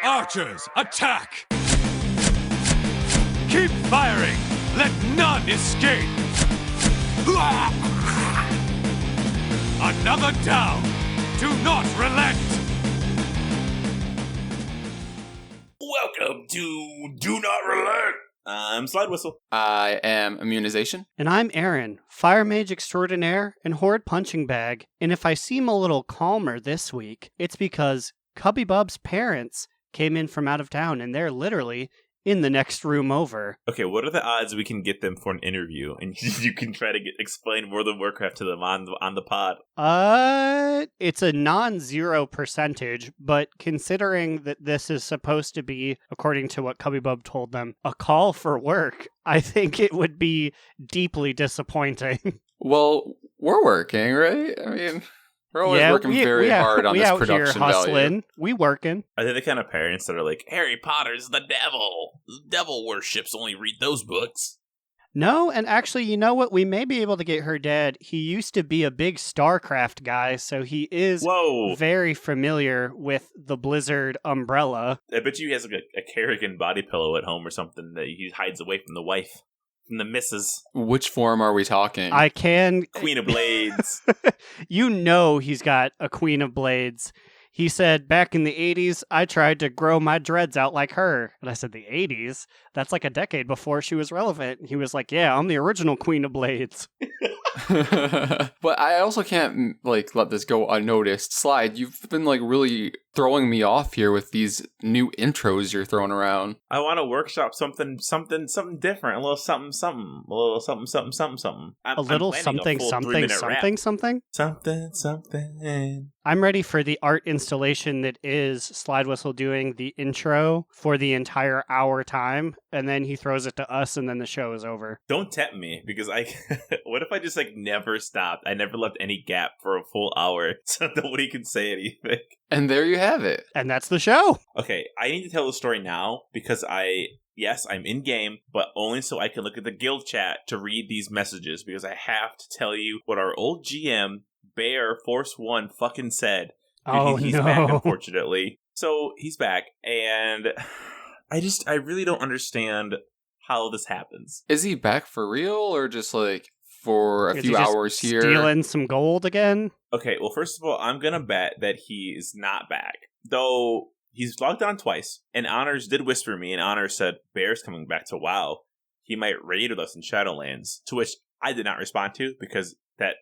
Archers, attack! Keep firing! Let none escape! Another down! Do not relent! Welcome to Do Not Relent! I'm Slidewhistle. I am Immunization. And I'm Aaron, Fire Mage Extraordinaire and Horde Punching Bag. And if I seem a little calmer this week, it's because Cubby Bub's parents came in from out of town and they're literally in the next room over. Okay, what are the odds we can get them for an interview and you can try to explain World of Warcraft to them on the pod? It's a non-zero percentage, but considering that this is supposed to be, according to what Cubby Bub told them, a call for work, I think it would be deeply disappointing. Well, we're working, right? I mean, we're always working very hard on this production value. We working. Are they the kind of parents that are like, Harry Potter's the devil? Devil worships only read those books. No, and actually, you know what? We may be able to get her dad. He used to be a big StarCraft guy, so he is very familiar with the Blizzard umbrella. I bet you he has like a Kerrigan body pillow at home or something that he hides away from the wife. From the missus. Which form are we talking? I can... Queen of Blades. You know he's got a Queen of Blades. He said, back in the 80s, I tried to grow my dreads out like her. And I said, the 80s? That's like a decade before she was relevant. He was like, yeah, I'm the original Queen of Blades. But I also can't, let this go unnoticed. Slide, you've been, really throwing me off here with these new intros you're throwing around. I want to workshop something different. A little something. A little something. A little something. I'm ready for the art installation that is Slidewhistle doing the intro for the entire hour time, and then he throws it to us, and then the show is over. Don't tempt me, because what if I just never stopped? I never left any gap for a full hour, so nobody can say anything. And there you have it. And that's the show. Okay, I need to tell the story now, because yes, I'm in-game, but only so I can look at the guild chat to read these messages, because I have to tell you what our old GM, Bear Force 1, fucking said. He's back, unfortunately. So, he's back, and I really don't understand how this happens. Is he back for real, or just, for a few hours here? Stealing some gold again? Okay, well, first of all, I'm gonna bet that he is not back. Though, he's logged on twice, and Honors did whisper me, and Honors said, Bear's coming back to WoW. He might raid with us in Shadowlands, to which I did not respond to, because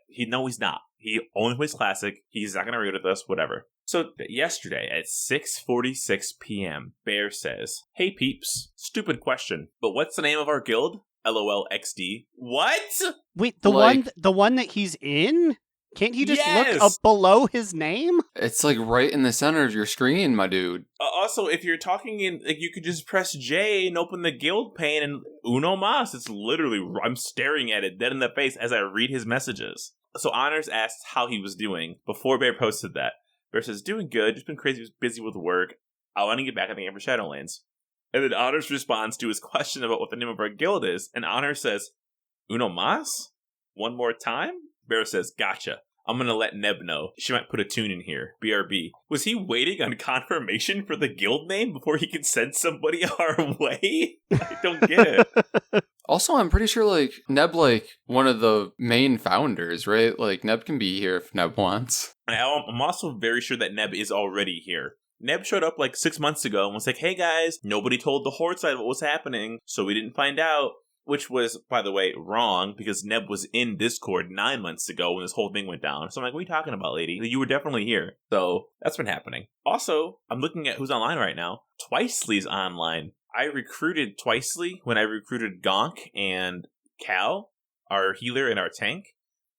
he's not. He only plays Classic, he's not gonna raid with us, whatever. So, yesterday at 6:46 p.m., Bear says, Hey peeps, stupid question, but what's the name of our guild? LOL XD. What? Wait, the one that he's in? Can't he just look up below his name? It's right in the center of your screen, my dude. Also, if you're talking in, you could just press J and open the guild pane and Uno Mas. It's literally, I'm staring at it dead in the face as I read his messages. So Honors asked how he was doing before Bear posted that. Bear says, doing good, just been crazy busy with work. I want to get back on the game for Shadowlands. And then Honors responds to his question about what the name of our guild is, and Honors says, Uno Mas? One more time? Bear says, gotcha. I'm gonna let Neb know. She might put a tune in here. BRB. Was he waiting on confirmation for the guild name before he could send somebody our way? I don't get it. Also, I'm pretty sure, Neb, one of the main founders, right? Neb can be here if Neb wants. I'm also very sure that Neb is already here. Neb showed up 6 months ago and was like, hey guys, nobody told the Horde side what was happening, so we didn't find out. Which was, by the way, wrong, because Neb was in Discord 9 months ago when this whole thing went down. So I'm like, what are you talking about, lady? You were definitely here. So that's been happening. Also, I'm looking at who's online right now. Twicely's online. I recruited Twicely when I recruited Gonk and Cal, our healer and our tank.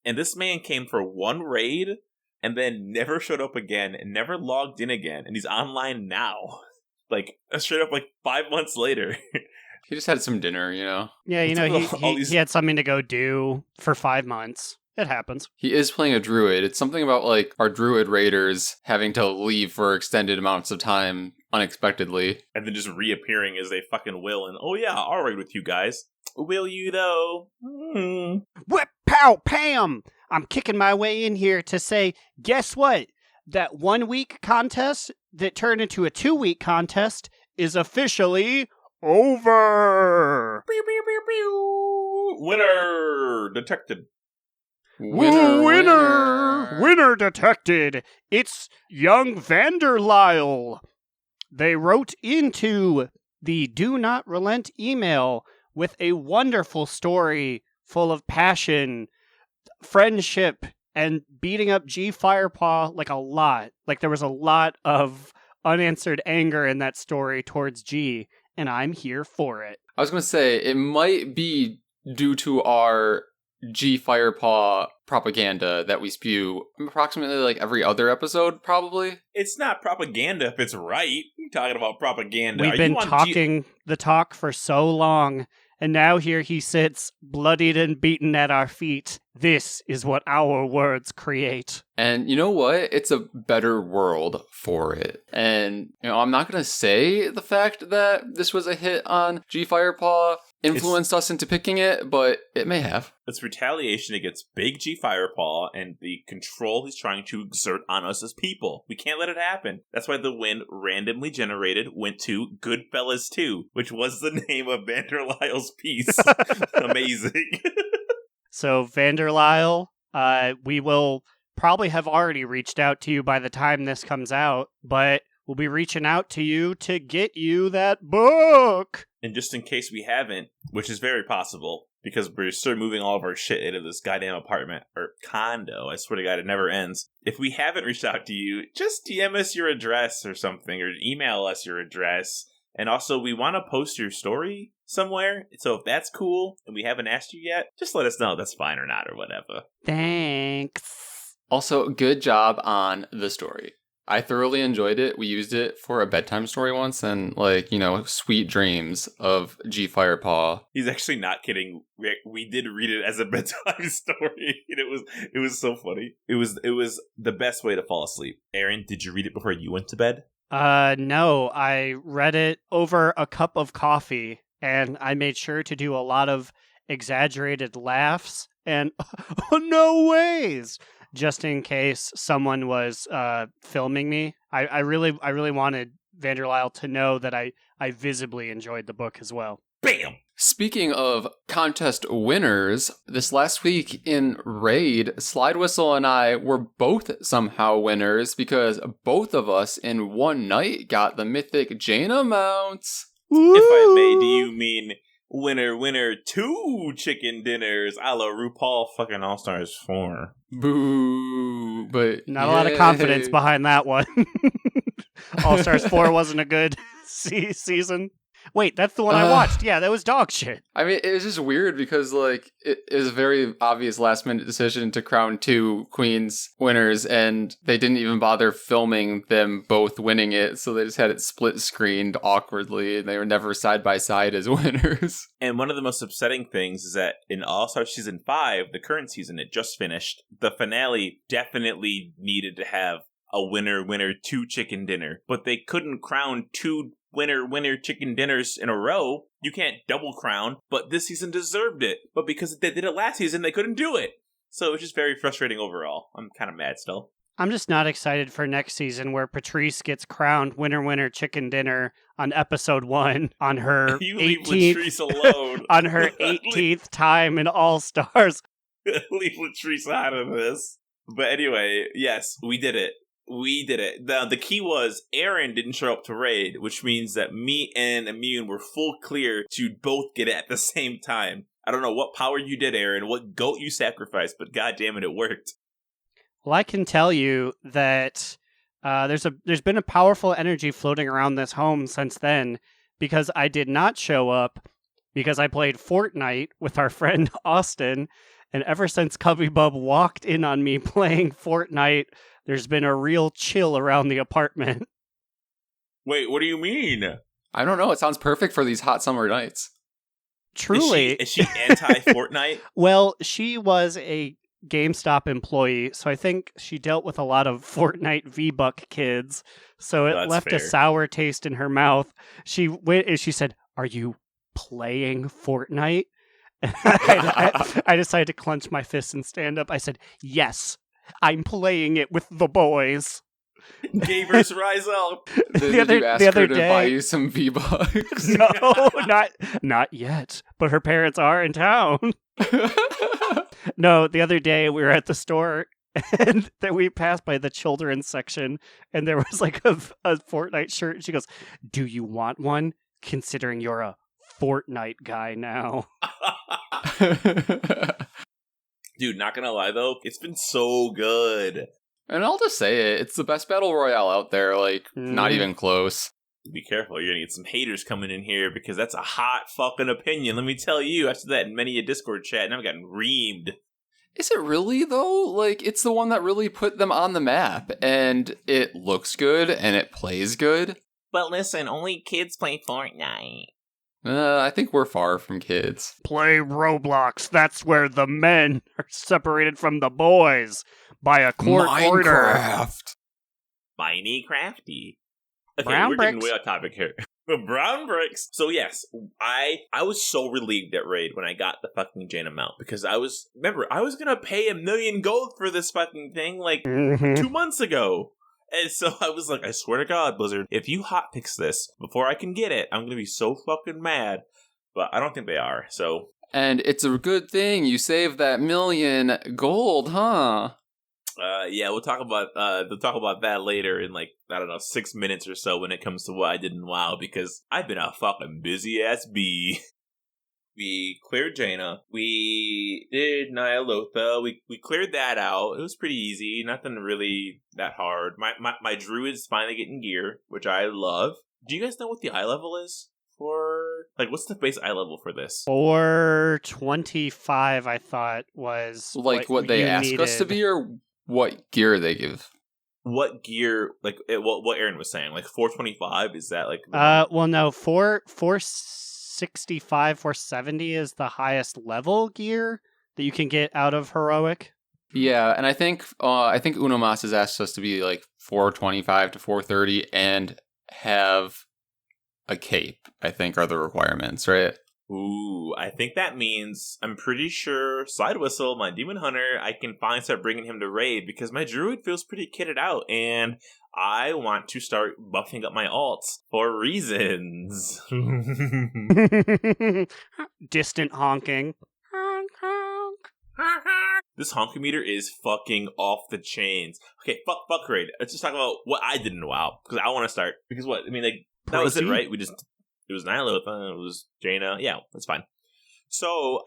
And this man came for one raid and then never showed up again and never logged in again. And he's online now. Straight up 5 months later. He just had some dinner, Yeah, he had something to go do for 5 months. It happens. He is playing a druid. It's something about, our druid raiders having to leave for extended amounts of time unexpectedly. And then just reappearing as they fucking will. And, oh yeah, I'll raid with you guys. Will you, though? Whip, pow, pam! I'm kicking my way in here to say, guess what? that 1 week contest that turned into a 2-week contest is officially over. Pew, pew, pew, pew. Winner detected. Winner detected. It's young Vanderlyle. They wrote into the Do Not Relent email with a wonderful story full of passion, friendship, and beating up G Firepaw like a lot. Like there was a lot of unanswered anger in that story towards G, and I'm here for it. I was going to say, it might be due to our G Firepaw propaganda that we spew approximately like every other episode, probably. It's not propaganda if it's right. You're talking about propaganda. We've been talking the talk for so long, and now here he sits, bloodied and beaten at our feet. This is what our words create. And you know what? It's a better world for it. And, I'm not going to say the fact that this was a hit on G Firepaw influenced us into picking it, but it may have. It's retaliation against Big G Firepaw and the control he's trying to exert on us as people. We can't let it happen. That's why the win randomly generated went to Goodfellas 2, which was the name of Vanderlyle's piece. Amazing. So, Vanderlyle, we will probably have already reached out to you by the time this comes out, but we'll be reaching out to you to get you that book. And just in case we haven't, which is very possible, because we're still moving all of our shit into this goddamn apartment, or condo, I swear to God, it never ends. If we haven't reached out to you, just DM us your address or something, or email us your address. And also, we want to post your story somewhere, so if that's cool, and we haven't asked you yet, just let us know if that's fine or not, or whatever. Thanks. Also, good job on the story. I thoroughly enjoyed it. We used it for a bedtime story once, and sweet dreams of G Firepaw. He's actually not kidding. We did read it as a bedtime story, and it was so funny. It was the best way to fall asleep. Aaron, did you read it before you went to bed? No, I read it over a cup of coffee, and I made sure to do a lot of exaggerated laughs and no ways, just in case someone was filming me. I really wanted Vanderlyle to know that I visibly enjoyed the book as well. Bam! Speaking of contest winners, this last week in Raid, Slidewhistle and I were both somehow winners because both of us in one night got the mythic Jaina mounts. If I may, do you mean winner, 2 chicken dinners a la RuPaul fucking All-Stars 4? Boo. But not a lot of confidence behind that one. All-Stars 4 wasn't a good season. Wait, that's the one I watched. Yeah, that was dog shit. I mean, it was just weird because, it is a very obvious last-minute decision to crown 2 queens winners, and they didn't even bother filming them both winning it, so they just had it split-screened awkwardly, and they were never side-by-side as winners. And one of the most upsetting things is that in All-Star Season 5, the current season, it just finished, the finale definitely needed to have a winner, 2 chicken dinner, but they couldn't crown 2 winner chicken dinners in a row. You can't double crown, but this season deserved it. But because they did it last season, they couldn't do it. So it was just very frustrating overall. I'm kind of mad still. I'm just not excited for next season where Patrice gets crowned winner chicken dinner on episode 1 on her you leave Latrice alone. on her 18th time in All Stars. Leave Latrice out of this. But anyway, yes, we did it. We did it. The key was Aaron didn't show up to raid, which means that me and Immune were full clear to both get it at the same time. I don't know what power you did, Aaron, what goat you sacrificed, but goddammit, it worked. Well, I can tell you that there's been a powerful energy floating around this home since then, because I did not show up because I played Fortnite with our friend Austin, and ever since Cubby Bub walked in on me playing Fortnite, there's been a real chill around the apartment. Wait, what do you mean? I don't know. It sounds perfect for these hot summer nights. Truly. Is she anti-Fortnite? Well, she was a GameStop employee, so I think she dealt with a lot of Fortnite V-Buck kids, so it left a sour taste in her mouth. She went and she said, "Are you playing Fortnite?" I decided to clench my fists and stand up. I said, "Yes, I'm playing it with the boys." Gamers rise up. Did other- you ask the other her to buy day- you some V-Bucks? No, not yet. But her parents are in town. No, the other day we were at the store and then we passed by the children's section and there was like a Fortnite shirt. And she goes, "Do you want one? Considering you're a Fortnite guy now." Dude, not gonna lie though, it's been so good. And I'll just say it, it's the best battle royale out there, like, not even close. Be careful, you're gonna get some haters coming in here because that's a hot fucking opinion. Let me tell you, after that in many a Discord chat, and I've gotten reamed. Is it really, though? Like, it's the one that really put them on the map, and it looks good, and it plays good. But listen, only kids play Fortnite. I think we're far from kids. Play Roblox. That's where the men are separated from the boys by a court order. Minecraft. Miney crafty. Okay, Brown we're getting bricks. way off topic here. The brown bricks. So yes, I was so relieved at Raid when I got the fucking Jaina mount because I was gonna pay 1 million gold for this fucking thing like Mhm. 2 months ago. And so I was like, I swear to God, Blizzard, if you hotfix this before I can get it, I'm gonna be so fucking mad. But I don't think they are, so. And it's a good thing you saved that 1 million gold, huh? Yeah, we'll talk about that later in like, I don't know, 6 minutes or so when it comes to what I did in WoW, because I've been a fucking busy ass bee. We cleared Jaina. We did Nyalotha. We cleared that out. It was pretty easy. Nothing really that hard. My druid's finally getting gear, which I love. Do you guys know what the eye level is for? Like, what's the base eye level for this? 425, I thought, was Like what they you ask us to needed. be, or what gear they give? What gear? Like, what Aaron was saying? Like 425? Is that like? Well, no, 465, 470 is the highest level gear that you can get out of heroic. Yeah, and I think Unomas has asked us to be like 425 to 430 and have a cape, I think are the requirements, right? Ooh, I think that means I'm pretty sure Slidewhistle, my demon hunter, I can finally start bringing him to raid because my druid feels pretty kitted out and I want to start buffing up my alts for reasons. Distant honking. Honk, honk. This honky meter is fucking off the chains. Okay, fuck raid. Let's just talk about what I did in WoW because I want to start. Because what? I mean, like, that was it, Proceed. right? It was Nyalotha, it was Jaina. Yeah, that's fine. So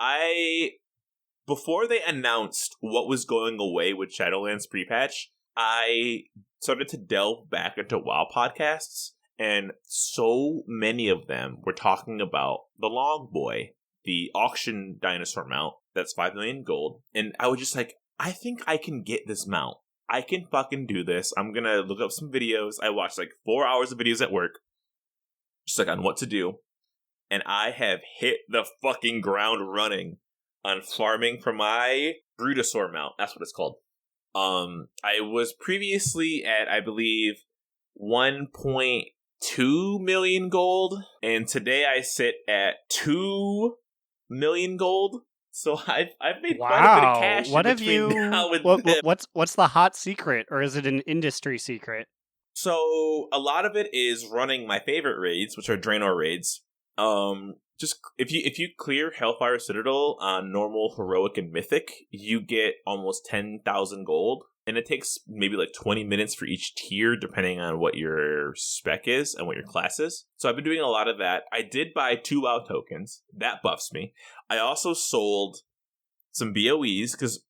before they announced what was going away with Shadowlands pre-patch, I started to delve back into WoW podcasts, and so many of them were talking about the Long Boy, the auction dinosaur mount that's 5 million gold, and I was just like, I think I can get this mount. I can fucking do this. I'm gonna look up some videos. I watched like 4 hours of videos at work, just like on what to do, and I have hit the fucking ground running on farming for my Brutosaur mount. That's what it's called. I was previously at, I believe, 1.2 million gold, and today I sit at 2 million gold. So I've made quite a bit of cash. What in have between you? now and then. What's the hot secret, or is it an industry secret? So a lot of it is running my favorite raids, which are Draenor raids. Just if you clear Hellfire Citadel on normal, heroic, and mythic, you get almost 10,000 gold, and it takes maybe like 20 minutes for each tier, depending on what your spec is and what your class is. So I've been doing a lot of that. I did buy 2 WoW tokens. That buffs me. I also sold some BOEs because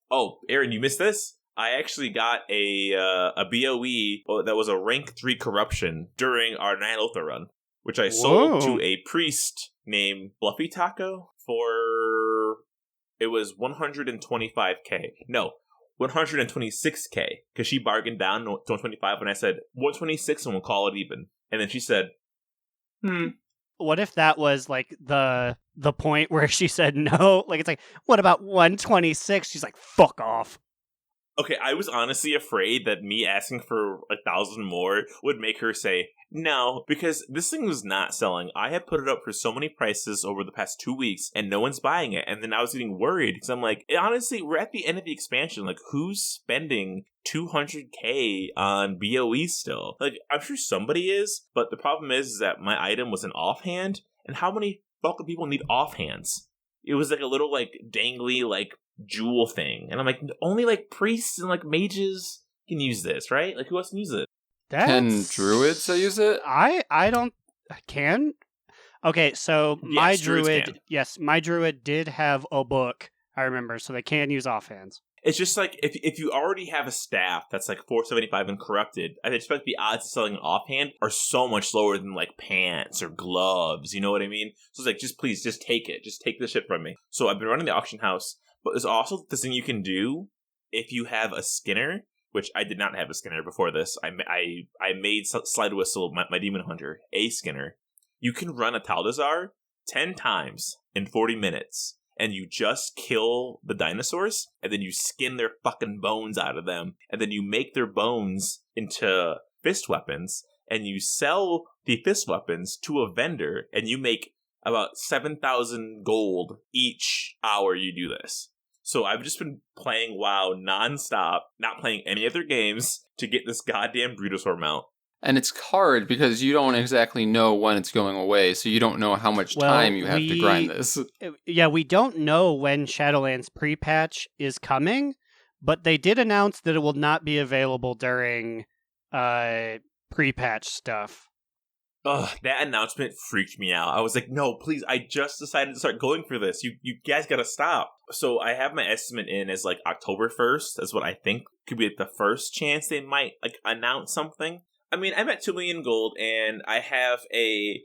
Aaron, you missed this. I actually got a BOE that was a rank 3 corruption during our Nyalotha run, which I sold to a priest named Fluffy Taco for, it was 125k. No, 126k, because she bargained down to 125 and I said 126 and we'll call it even. And then she said, What if that was like the point where she said no? Like, it's like, what about 126? She's like, fuck off. okay, I was honestly afraid that me asking for 1,000 more would make her say, No, because this thing was not selling. I had put it up for so many prices over the past 2 weeks, and no one's buying it. And then I was getting worried because I'm like, honestly, we're at the end of the expansion. Like, who's spending $200K on BOE still? Like, I'm sure somebody is, but the problem is that my item was an offhand, and how many fucking people need offhands? It was like a little, like, dangly, like, jewel thing. And I'm like, only, like, priests and, like, mages can use this, right? Like, who else can use it? Can druids use it? I don't can. Okay, so my Yes, druids druid, can. yes, my druid did have a book. I remember, so they can use offhands. It's just like, if you already have a staff that's like 475 and corrupted, I expect the odds of selling an offhand are so much lower than like pants or gloves, you know what I mean? So it's like, just please, just take it. Just take this shit from me. So I've been running the auction house, but there's also this thing you can do if you have a Skinner, which I did not have a Skinner before this. I made Slidewhistle, my demon hunter, a Skinner. You can run a Taldazar 10 times in 40 minutes, and you just kill the dinosaurs, and then you skin their fucking bones out of them, and then you make their bones into fist weapons, and you sell the fist weapons to a vendor, and you make about 7,000 gold each hour you do this. So I've just been playing WoW nonstop, not playing any other games, to get this goddamn Brutosaur mount. And it's hard because you don't exactly know when it's going away, so you don't know how much time you have to grind this. Yeah, we don't know when Shadowlands pre-patch is coming, but they did announce that it will not be available during pre-patch stuff. Ugh, that announcement freaked me out. I was like, no, please, I just decided to start going for this. You guys gotta stop. So I have my estimate in as like October 1st. That's what I think could be the first chance they might like announce something. I mean, I'm at 2 million gold, and I have a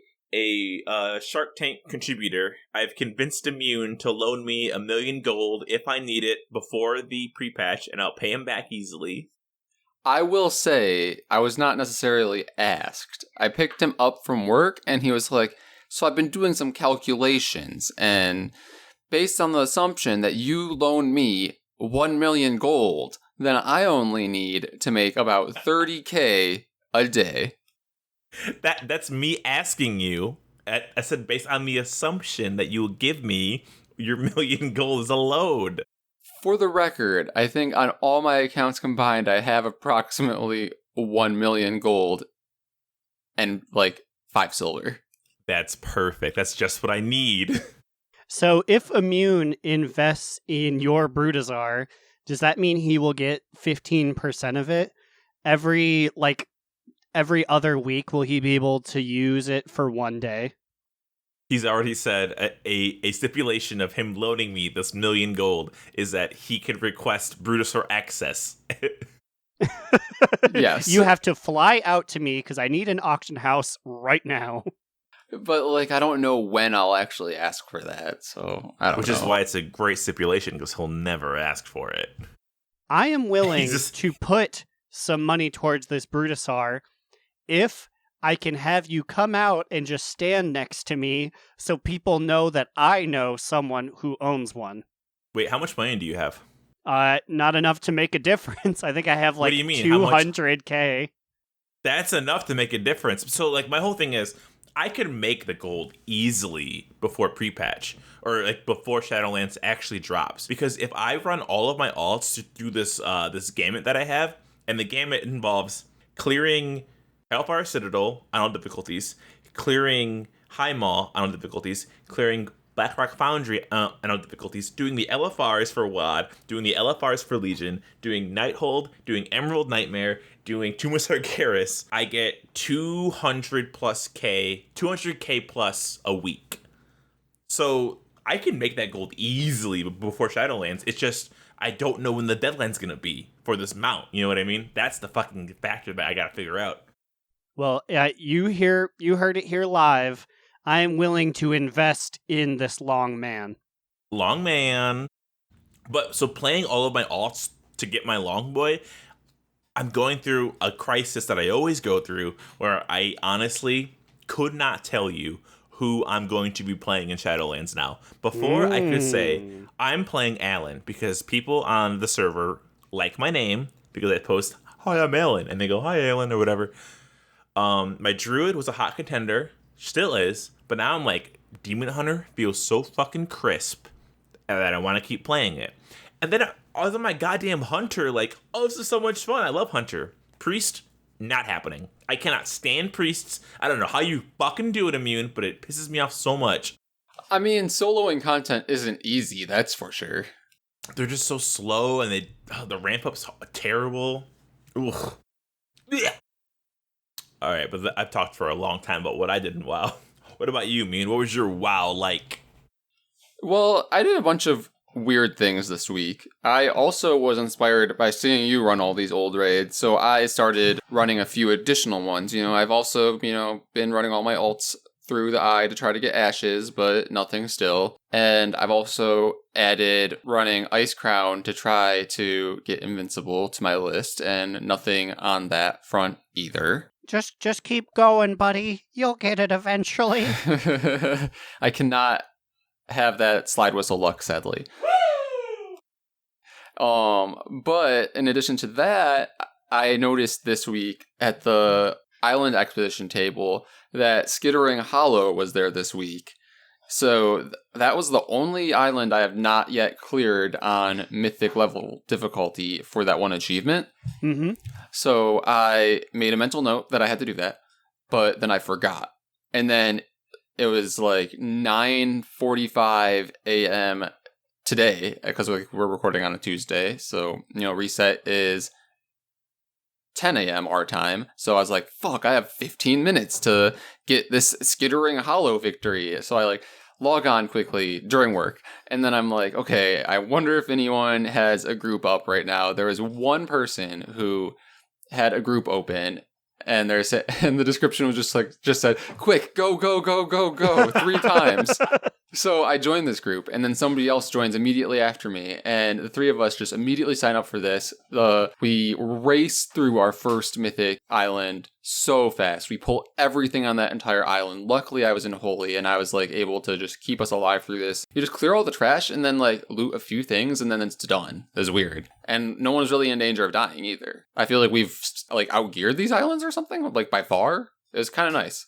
Shark Tank contributor. I've convinced Immune to loan me 1 million gold if I need it before the pre-patch, and I'll pay him back easily. I will say, I was not necessarily asked. I picked him up from work, and he was like, so I've been doing some calculations, and based on the assumption that you loan me 1 million gold, then I only need to make about 30K a day. That's me asking you. I said based on the assumption that you will give me your 1 million gold as a load. For the record, I think on all my accounts combined, I have approximately 1 million gold and like 5 silver. That's perfect. That's just what I need. So if Immune invests in your Brutazar, does that mean he will get 15% of it? Every other week, will he be able to use it for 1 day? He's already said a stipulation of him loaning me this 1 million gold is that he can request Brutosaur access. Yes. You have to fly out to me because I need an auction house right now. But like, I don't know when I'll actually ask for that, so I don't know. Which is why it's a great stipulation, because he'll never ask for it. I am willing to put some money towards this Brutosaur if I can have you come out and just stand next to me so people know that I know someone who owns one. Wait, how much money do you have? Not enough to make a difference. I think I have like What do you mean? How much? 200K. That's enough to make a difference. So, like, my whole thing is, I could make the gold easily before pre-patch, or like before Shadowlands actually drops. Because if I run all of my alts through this this gamut that I have, and the gamut involves clearing Hellfire Citadel on all difficulties, clearing High Maw on all difficulties, clearing Blackrock Foundry on all difficulties, doing the LFRs for WoD, doing the LFRs for Legion, doing Nighthold, doing Emerald Nightmare, doing Tomb of Sargeras, I get 200K plus a week. So I can make that gold easily before Shadowlands. It's just, I don't know when the deadline's gonna be for this mount. You know what I mean? That's the fucking factor that I gotta figure out. Well, you heard it here live. I am willing to invest in this long man. Long man. But so playing all of my alts to get my long boy, I'm going through a crisis that I always go through where I honestly could not tell you who I'm going to be playing in Shadowlands now. Before I could say I'm playing Alan because people on the server like my name because I post, "Hi, I'm Alan," and they go, "Hi, Alan," or whatever. My druid was a hot contender, still is, but now I'm like, Demon Hunter feels so fucking crisp that I want to keep playing it. And then I was on my goddamn Hunter, like, oh, this is so much fun. I love Hunter. Priest, not happening. I cannot stand priests. I don't know how you fucking do it, Immune, but it pisses me off so much. I mean, soloing content isn't easy, that's for sure. They're just so slow, and the ramp up's terrible. Ugh. Yeah. All right, but I've talked for a long time about what I did in WoW. What about you, Mean? What was your WoW like? Well, I did a bunch of weird things this week. I also was inspired by seeing you run all these old raids, so I started running a few additional ones. I've also, been running all my ults through the eye to try to get ashes, but nothing still. And I've also added running Ice Crown to try to get invincible to my list, and nothing on that front either. Just keep going, buddy. You'll get it eventually. I cannot have that Slidewhistle luck, sadly. But in addition to that, I noticed this week at the Island Expedition table that Skittering Hollow was there this week. So that was the only island I have not yet cleared on Mythic level difficulty for that one achievement. Mm-hmm. So I made a mental note that I had to do that, but then I forgot. And then it was like 9:45 a.m. today, because we're recording on a Tuesday. So, reset is 10 a.m. our time. So I was like, fuck, I have 15 minutes to get this Skittering Hollow victory. So I log on quickly during work. And then I'm like, okay, I wonder if anyone has a group up right now. There was one person who had a group open, and and the description was just said, quick, go, go, go, go, go, 3 times. So I joined this group, and then somebody else joins immediately after me, and the 3 of us just immediately sign up for this. We race through our first Mythic island so fast. We pull everything on that entire island. Luckily, I was in Holy, and I was able to just keep us alive through this. You just clear all the trash, and then loot a few things, and then it's done. It was weird. And no one's really in danger of dying either. I feel like we've outgeared these islands or something, by far. It was kind of nice.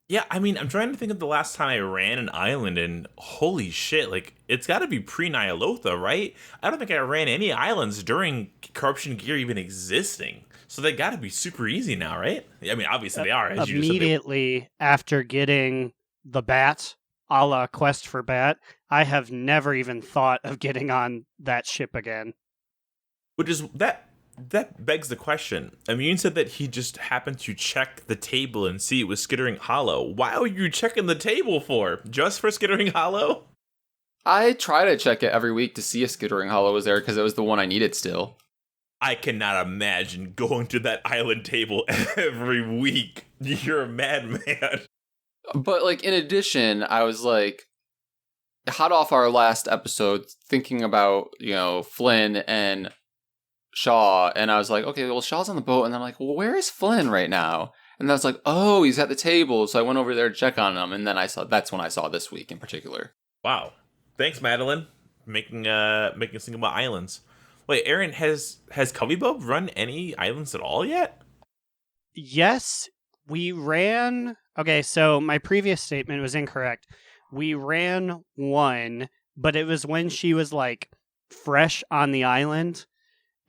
Yeah, I mean, I'm trying to think of the last time I ran an island, and holy shit, it's got to be pre-Nyalotha, right? I don't think I ran any islands during Corruption Gear even existing. So they got to be super easy now, right? I mean, obviously they are. As Immediately after getting the bat, a la Quest for Bat, I have never even thought of getting on that ship again. Which is, that begs the question. Immune said that he just happened to check the table and see it was Skittering Hollow. Why were you checking the table for? Just for Skittering Hollow? I try to check it every week to see if Skittering Hollow was there, because it was the one I needed still. I cannot imagine going to that island table every week. You're a madman. But in addition, I was hot off our last episode, thinking about, Flynn and Shaw, and I was like, okay, well, Shaw's on the boat, and I'm like, well, where is Flynn right now? And I was like, oh, he's at the table, so I went over there to check on him, and then that's when I saw this week in particular. Wow. Thanks, Madeline, making something about islands. Wait, Aaron, has Covey-Bub run any islands at all yet? Yes, we ran... Okay, so my previous statement was incorrect. We ran one, but it was when she was, fresh on the island.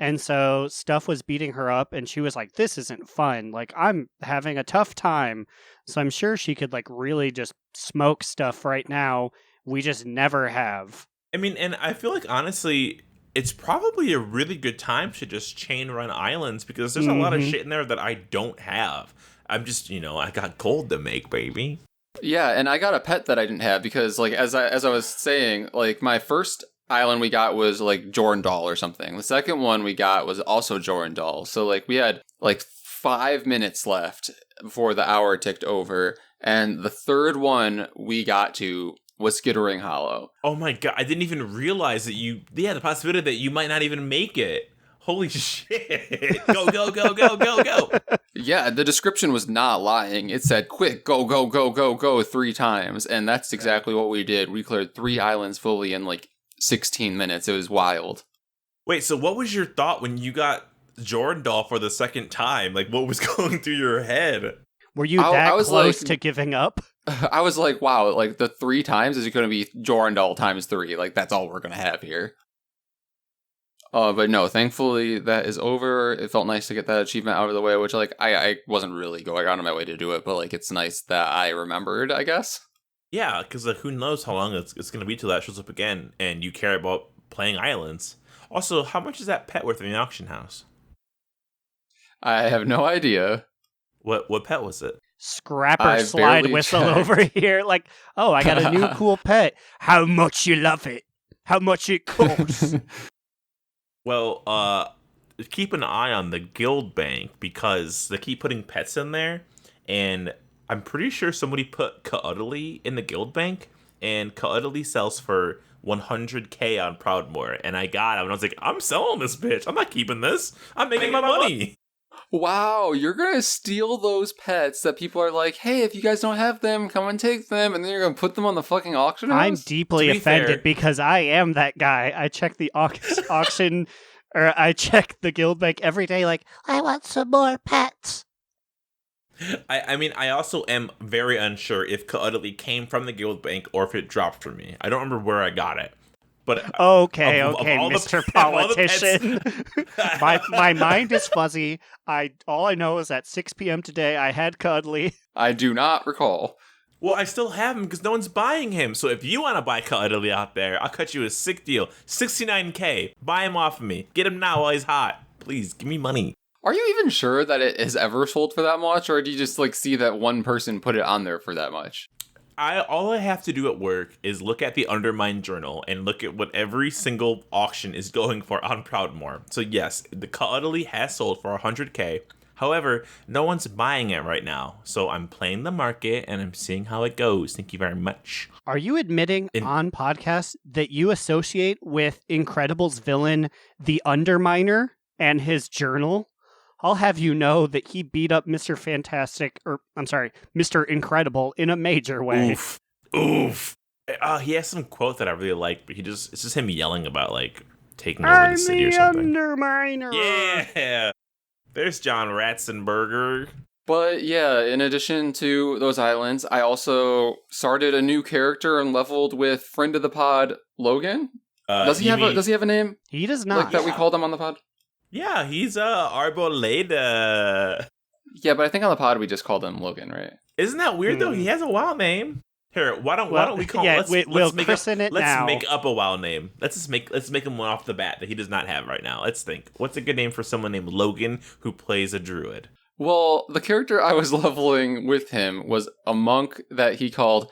And so stuff was beating her up, and she was like, this isn't fun. I'm having a tough time. So I'm sure she could, really just smoke stuff right now. We just never have. I mean, and I feel like, honestly, it's probably a really good time to just chain run islands, because there's a lot of shit in there that I don't have. I'm just, I got gold to make, baby. Yeah, and I got a pet that I didn't have, because, as I was saying, my first island we got was Jorndal or something. The second one we got was also Jorndal. So we had 5 minutes left before the hour ticked over, and the third one we got to was Skittering Hollow. Oh my god, I didn't even realize that the possibility that you might not even make it. Holy shit. Go, go, go, go, go, go. Yeah, the description was not lying. It said, quick, go, go, go, go, go 3 times. And that's exactly what we did. We cleared 3 islands fully in 16 minutes. It was wild. Wait, so what was your thought when you got Jorndal for the second time? What was going through your head? Were you I that was close like- to giving up? I was like, wow, like the 3 times is going to be Jorandal times 3. Like, that's all we're going to have here. But no, thankfully that is over. It felt nice to get that achievement out of the way, which, like, I wasn't really going out of my way to do it, but, like, it's nice that I remembered, I guess. Yeah, because like, who knows how long it's going to be till that shows up again, and you care about playing islands. Also, how much is that pet worth in the auction house? I have no idea. What pet was it? Scrapper I slide barely whistle checked. over here. Like, oh, I got a new cool pet. How much you love it? How much it costs? Well, keep an eye on the guild bank because they keep putting pets in there, and I'm pretty sure somebody put Kaudely in the guild bank, and Kaudely sells for 100k on Proudmoore, and I got him, and I was like, I'm selling this bitch. I'm not keeping this. I'm making my money. Wow, you're going to steal those pets that people are like, hey, if you guys don't have them, come and take them, and then you're going to put them on the fucking auction house? I'm deeply To be offended fair- because I am that guy. I check the auction, or I check the guild bank every day. Like, I want some more pets. I mean, I also am very unsure if Kaudely came from the guild bank or if it dropped from me. I don't remember where I got it. But Okay, of okay, all the Mr. pet- of all the pets- Politician. my mind is fuzzy. All I know is at 6 p.m. today I had Cuddly. I do not recall. Well, I still have him because no one's buying him. So if you want to buy Kaudely out there, I'll cut you a sick deal. 69k. Buy him off of me. Get him now while he's hot. Please, give me money. Are you even sure that it has ever sold for that much, or do you just, like, see that one person put it on there for that much? All I have to do at work is look at the Undermine Journal and look at what every single auction is going for on Proudmoore. So yes, the Kaudely has sold for 100k. However, no one's buying it right now. So I'm playing the market and I'm seeing how it goes. Thank you very much. Are you admitting on podcast that you associate with Incredible's villain, the Underminer, and his journal? I'll have you know that he beat up Mr. Fantastic, or I'm sorry, Mr. Incredible in a major way. Oof. Oof. He has some quote that I really like, but it's just him yelling about, like, taking over the city or something. Underminer. Yeah. There's John Ratzenberger. But yeah, in addition to those islands, I also started a new character and leveled with friend of the pod, Logan. Does he have a name? He does not. Like that we called him on the pod? Yeah, he's Arboleda. Yeah, but I think on the pod we just called him Logan, right? Isn't that weird though? He has a WoW name. Here, why don't we call? Yeah, let's make up a WoW name. Let's make him one off the bat that he does not have right now. Let's think. What's a good name for someone named Logan who plays a druid? Well, the character I was leveling with him was a monk that he called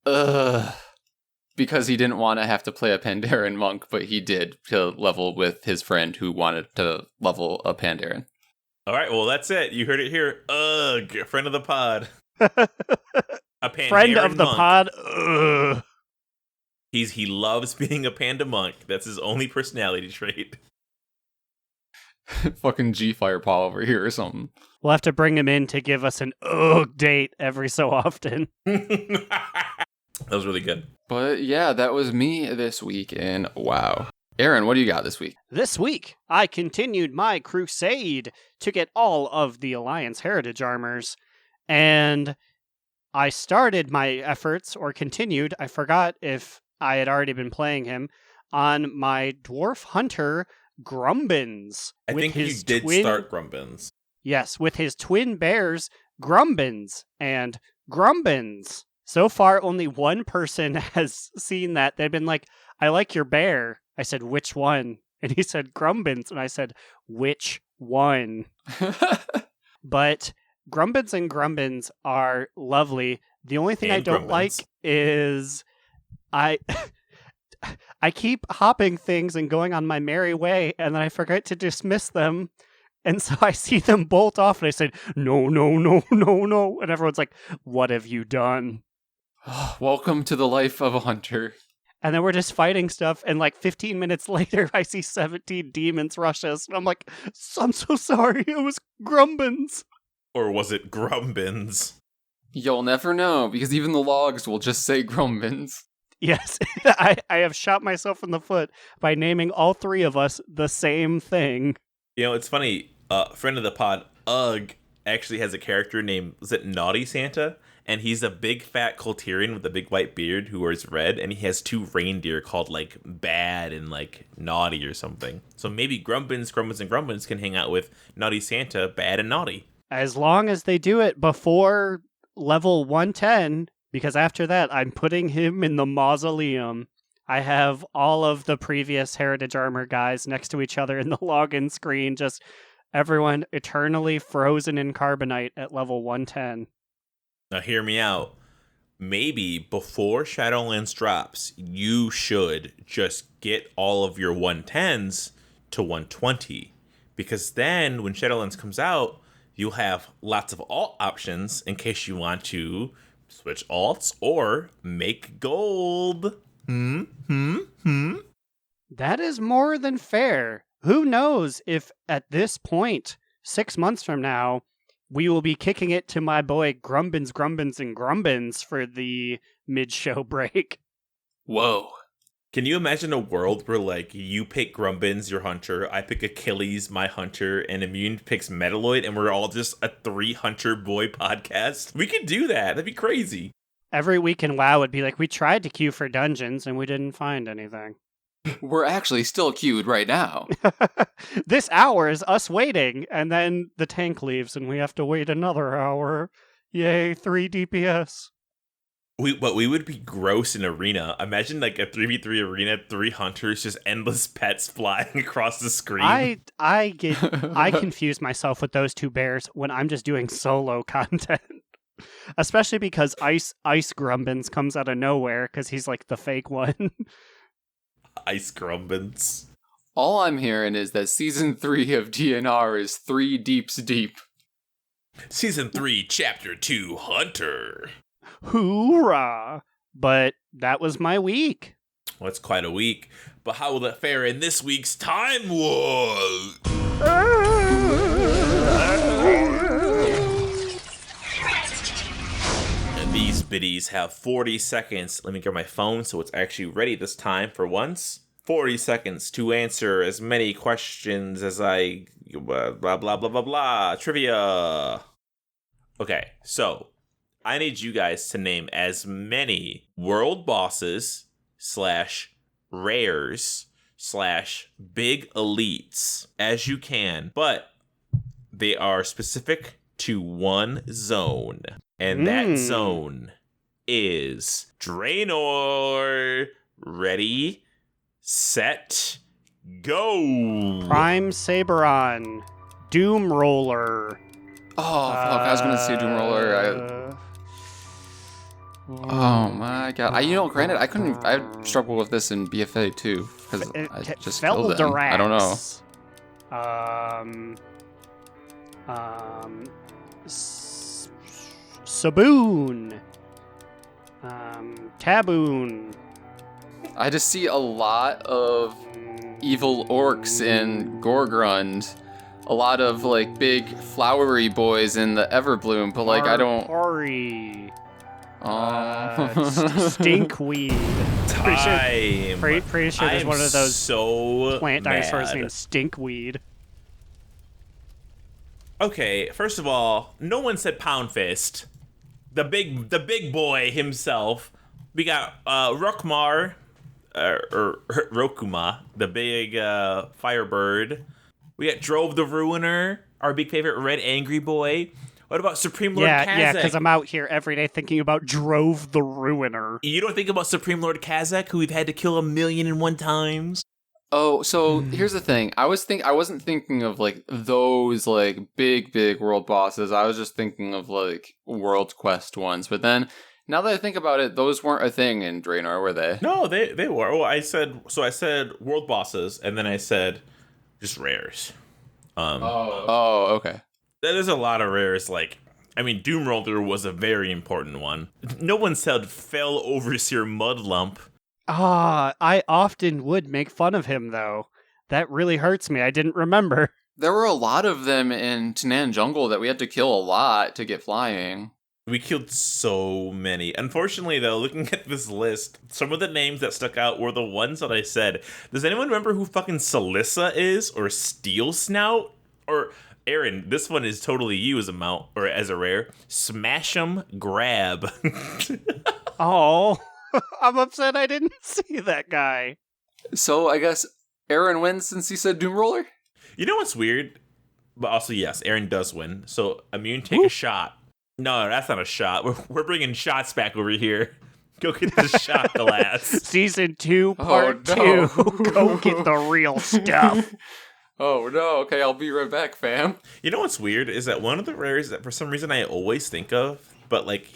because he didn't want to have to play a Pandaren monk, but he did to level with his friend who wanted to level a Pandaren. All right, well, that's it. You heard it here. Ugh, friend of the pod. A Pandaren Friend of the monk. pod. Ugh. He loves being a panda monk. That's his only personality trait. Fucking G-Firepaw over here or something. We'll have to bring him in to give us an date every so often. That was really good. But yeah, that was me this week, and wow. Aaron, what do you got this week? This week, I continued my crusade to get all of the Alliance Heritage armors, and I started my efforts, or continued, I forgot if I had already been playing him, on my Dwarf Hunter Grumbins. I think you did start Grumbins. Yes, with his twin bears, Grumbins and Grumbins. So far, only one person has seen that. They've been like, I like your bear. I said, which one? And he said, Grumbins. And I said, which one? But Grumbins and Grumbins are lovely. The only thing And I don't Grumbins. like is I keep hopping things and going on my merry way, and then I forget to dismiss them. And so I see them bolt off, and I said, no, no, no, no, no. And everyone's like, what have you done? Welcome to the life of a hunter. And then we're just fighting stuff, and like 15 minutes later, I see 17 demons rush us. And I'm like, I'm so sorry, it was Grumbins. Or was it Grumbins? You'll never know, because even the logs will just say Grumbins. Yes, I have shot myself in the foot by naming all three of us the same thing. You know, it's funny. Friend of the pod, Ugg, actually has a character named, is it Naughty Santa? And he's a big fat Colterian with a big white beard who wears red, and he has 2 reindeer called like Bad and like Naughty or something. So maybe Grumbins, and Grumbins can hang out with Naughty Santa, Bad and Naughty. As long as they do it before level 110, because after that, I'm putting him in the mausoleum. I have all of the previous Heritage Armor guys next to each other in the login screen, just everyone eternally frozen in Carbonite at level 110. Now hear me out. Maybe before Shadowlands drops, you should just get all of your 110s to 120. Because then when Shadowlands comes out, you'll have lots of alt options in case you want to switch alts or make gold. That is more than fair. Who knows if at this point, 6 months from now, we will be kicking it to my boy Grumbins, and Grumbins for the mid-show break. Whoa. Can you imagine a world where, like, you pick Grumbins, your hunter, I pick Achilles, my hunter, and Immune picks Metaloid, and we're all just a 3-hunter boy podcast? We could do that. That'd be crazy. Every week in WoW would be like, we tried to queue for dungeons, and we didn't find anything. We're actually still queued right now. This hour is us waiting, and then the tank leaves, and we have to wait another hour. Yay, 3 DPS. But we would be gross in arena. Imagine like a 3v3 arena, 3 hunters, just endless pets flying across the screen. I confuse myself with those 2 bears when I'm just doing solo content. Especially because Ice Grumbins comes out of nowhere because he's like the fake one. Ice Grumbins. All I'm hearing is that Season 3 of DNR is 3 deeps deep. Season 3, Chapter 2, Hunter. Hoorah! But that was my week. Well, it's quite a week. But how will it fare in this week's Timewarp? And these biddies have 40 seconds. Let me get my phone so it's actually ready this time for once. 40 seconds to answer as many questions as I... blah, blah, blah, blah, blah. Trivia. Okay, so I need you guys to name as many world bosses / rares / big elites as you can, but they are specific to one zone, and that zone is Draenor. Ready, set, go. Prime Saberon. Doom Roller. Oh, fuck, I was going to say Doom Roller. Oh my god. Granted, I struggled with this in BFA too, because I just killed them. I don't know. Saboon. Taboon. I just see a lot of evil orcs in Gorgrund. A lot of, like, big flowery boys in the Everbloom, but, like, I don't... Hori. Oh. Stinkweed. Time. Pretty sure there's one of those so plant dinosaurs mad. named Stinkweed. Okay, first of all, no one said Pound Fist. The big boy himself. We got Rokmar, or Rokuma, the big firebird. We got Drove the Ruiner, our big favorite red angry boy. What about Supreme Lord Kazakh? Yeah, because I'm out here every day thinking about Drove the Ruiner. You don't think about Supreme Lord Kazakh, who we've had to kill 1,000,001 times? Oh, so here's the thing. I wasn't thinking of, like, those, like, big world bosses. I was just thinking of, like, World Quest ones. But then, now that I think about it, those weren't a thing in Draenor, were they? No, they were. Well, I said world bosses, and then I said just rares. Oh, okay. There's a lot of rares, like, I mean, Doom Roller was a very important one. No one said Fell Overseer Mudlump. I often would make fun of him, though. That really hurts me. I didn't remember. There were a lot of them in Tanan Jungle that we had to kill a lot to get flying. We killed so many. Unfortunately, though, looking at this list, some of the names that stuck out were the ones that I said. Does anyone remember who fucking Salissa is? Or Steel Snout? Or Aaron, this one is totally you as a mount, or as a rare. Smash 'em, grab. Oh, I'm upset I didn't see that guy. So I guess Aaron wins since he said Doom Roller? You know what's weird? But also, yes, Aaron does win. So, Immune, take a shot. No, that's not a shot. We're bringing shots back over here. Go get the shot glass. Season 2, Oh, part no. 2. Go get the real stuff. Oh no, okay, I'll be right back, fam. You know what's weird is that one of the rares that for some reason I always think of, but like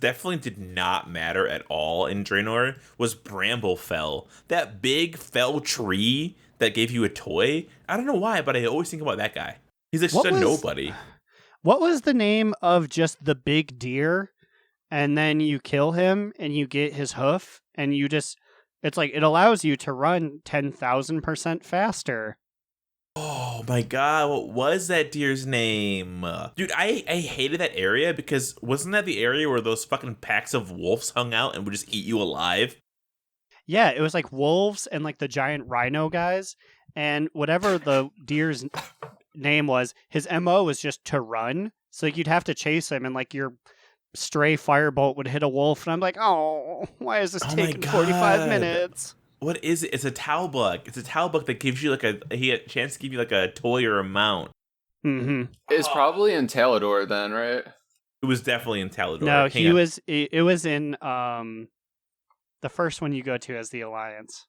definitely did not matter at all in Draenor, was Bramblefell. That big fell tree that gave you a toy. I don't know why, but I always think about that guy. He's like just a nobody. What was the name of just the big deer? And then you kill him and you get his hoof and you just, it's like, it allows you to run 10,000% faster. Oh my god, what was that deer's name? Dude, I hated that area because wasn't that the area where those fucking packs of wolves hung out and would just eat you alive? Yeah, it was like wolves and like the giant rhino guys. And whatever the deer's name was, his MO was just to run. So like, you'd have to chase him and like your stray firebolt would hit a wolf. And I'm like, oh, why is this taking 45 minutes? What is it? It's a Talbug. It's a Talbug that gives you like he had a chance to give you like a toy or a mount. Mm-hmm. It's probably in Talador then, right? It was definitely in Talador. No, it was in the first one you go to as the Alliance.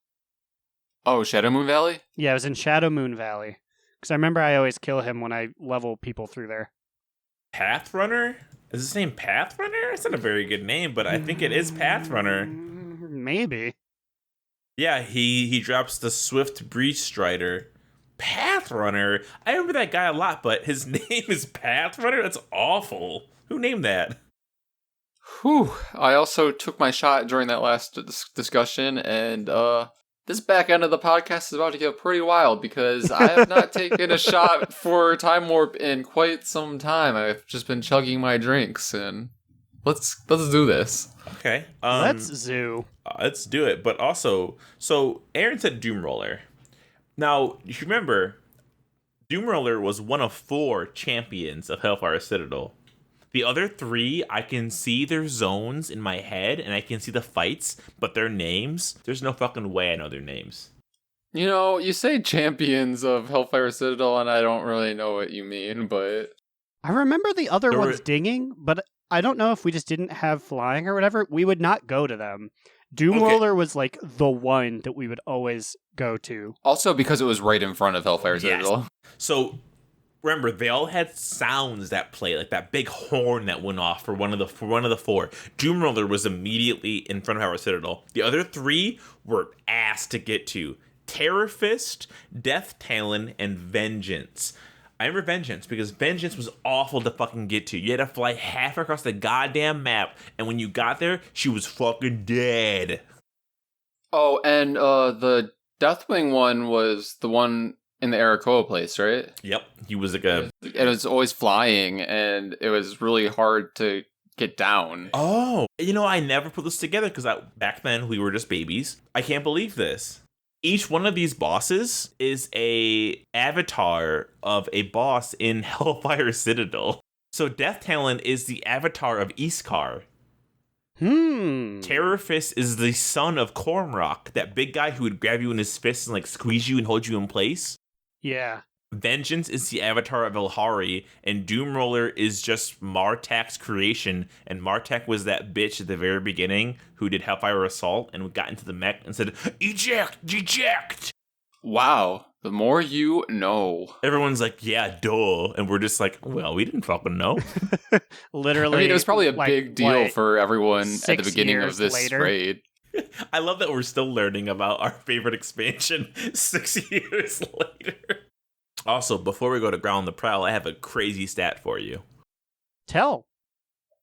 Oh, Shadow Moon Valley? Yeah, it was in Shadow Moon Valley. Because I remember I always kill him when I level people through there. Pathrunner? Is his name Pathrunner? It's not a very good name, but I think it is Pathrunner. Maybe. Yeah, he drops the Swift Breach Strider. Pathrunner? I remember that guy a lot, but his name is Pathrunner? That's awful. Who named that? Whew. I also took my shot during that last discussion, and this back end of the podcast is about to get pretty wild because I have not taken a shot for Time Warp in quite some time. I've just been chugging my drinks, and let's do this. Okay. Let's zoo. Let's do it. But also, so Aaron said Doom Roller. Now, you remember, Doom Roller was one of 4 champions of Hellfire Citadel. The other 3, I can see their zones in my head, and I can see the fights, but their names, there's no fucking way I know their names. You know, you say champions of Hellfire Citadel, and I don't really know what you mean, but... I remember the other ones dinging, but I don't know if we just didn't have flying or whatever. We would not go to them. Doom Roller was like the one that we would always go to. Also because it was right in front of Hellfire Citadel. So... remember, they all had sounds that play, like that big horn that went off for one of the 4. Doom Roller was immediately in front of our Citadel. The other 3 were ass to get to. Terror Fist, Death Talon, and Vengeance. I remember Vengeance because Vengeance was awful to fucking get to. You had to fly half across the goddamn map, and when you got there, she was fucking dead. Oh, and the Deathwing one was the one in the Arakoa place, right? Yep, he was like a... It was always flying, and it was really hard to get down. Oh, you know, I never put this together because back then we were just babies. I can't believe this. Each one of these bosses is a avatar of a boss in Hellfire Citadel. So Death Talon is the avatar of Iskar. Terror Fist is the son of Cormrock, that big guy who would grab you in his fists and like squeeze you and hold you in place. Yeah. Vengeance is the avatar of Elhari, and Doom Roller is just Martak's creation, and Martak was that bitch at the very beginning who did Hellfire Assault and got into the mech and said, "Eject! Eject!" Wow. The more you know. Everyone's like, yeah, duh. And we're just like, well, we didn't fucking know. Literally. I mean, it was probably a big deal for everyone at the beginning of this later. raid. I love that we're still learning about our favorite expansion 6 years later. Also, before we go to Ground the Prowl, I have a crazy stat for you. Tell.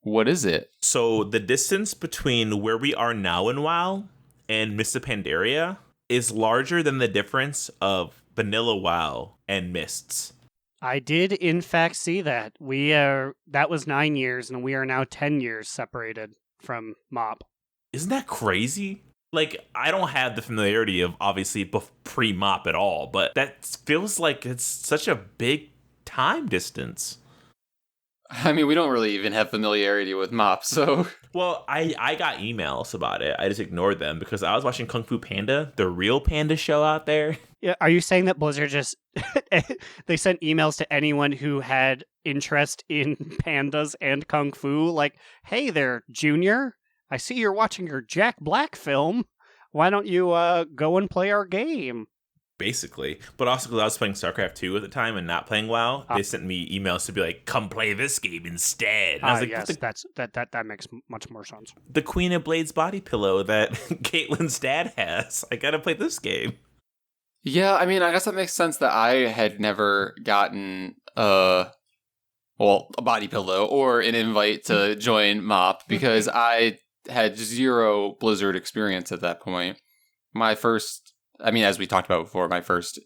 What is it? So the distance between where we are now in WoW and Mists of Pandaria is larger than the difference of Vanilla WoW and Mists. I did, in fact, see that. That was 9 years, and we are now 10 years separated from MoP. Isn't that crazy? Like, I don't have the familiarity of, obviously, pre-MoP at all, but that feels like it's such a big time distance. I mean, we don't really even have familiarity with Mop, so... Well, I got emails about it. I just ignored them because I was watching Kung Fu Panda, the real panda show out there. Yeah, are you saying that Blizzard just they sent emails to anyone who had interest in pandas and kung fu? Like, hey there, Junior, I see you're watching your Jack Black film. Why don't you go and play our game? Basically. But also because I was playing StarCraft 2 at the time and not playing WoW, they sent me emails to be like, come play this game instead. And I was like, yes, that makes much more sense. The Queen of Blades body pillow that Caitlyn's dad has. I gotta play this game. Yeah, I mean, I guess that makes sense that I had never gotten, a body pillow or an invite to join Mop because I had zero Blizzard experience at that point. My first, I mean, as we talked about before, my first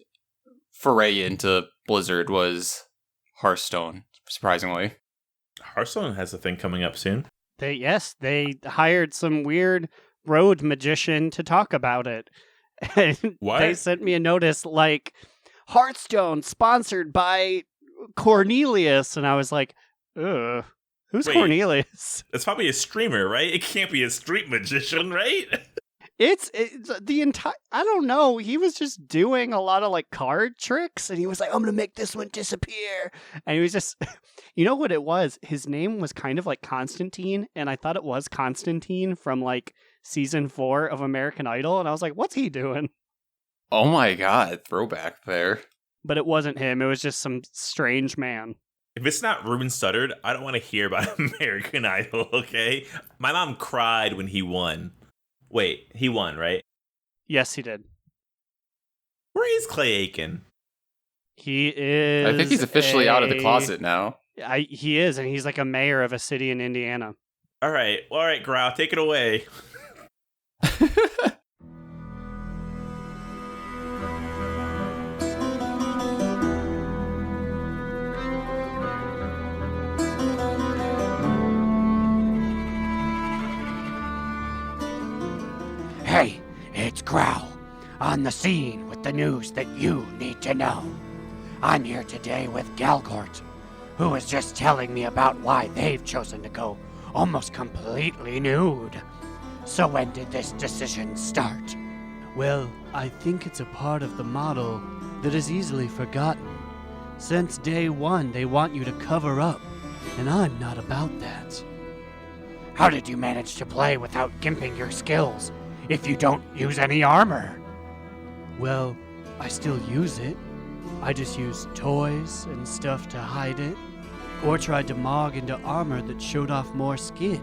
foray into Blizzard was Hearthstone, surprisingly. Hearthstone has a thing coming up soon. They hired some weird road magician to talk about it. And What? They sent me a notice like, Hearthstone sponsored by Cornelius. And I was like, ugh, who's Wait. Cornelius? It's probably a streamer, right? It can't be a street magician, right? It's the entire, I don't know. He was just doing a lot of like card tricks and he was like, I'm going to make this one disappear. And he was just, you know what it was? His name was kind of like Constantine. And I thought it was Constantine from like season 4 of American Idol. And I was like, what's he doing? Oh my god, throwback there. But it wasn't him. It was just some strange man. If it's not Ruben Studdard, I don't want to hear about American Idol, okay? My mom cried when he won. Wait, he won, right? Yes, he did. Where is Clay Aiken? He is. I think he's officially out of the closet now. He is, and he's like a mayor of a city in Indiana. All right, Grau, take it away. Hey, it's Growl, on the scene with the news that you need to know. I'm here today with Galgort, who was just telling me about why they've chosen to go almost completely nude. So when did this decision start? Well, I think it's a part of the model that is easily forgotten. Since day one, they want you to cover up, and I'm not about that. How did you manage to play without gimping your skills if you don't use any armor? Well, I still use it. I just use toys and stuff to hide it, or tried to mog into armor that showed off more skin.